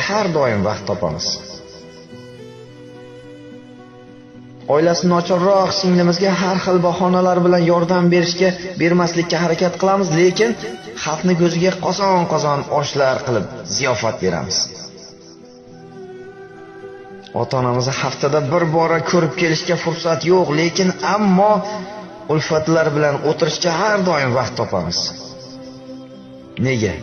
har doim vaqt topamiz. Oilasi nochorroq singlimizga har xil bahonalar bilan yordam bermaslikka harakat qilamiz, lekin xalqni ko'ziga qozon-qozon oshlar qilib ziyofat beramiz. Ota-onamizni haftada bir bora ko'rib kelishga fursat yo'q, lekin ammo ulfatlar bilan o'tirishga har doim vaqt topamiz. Nega?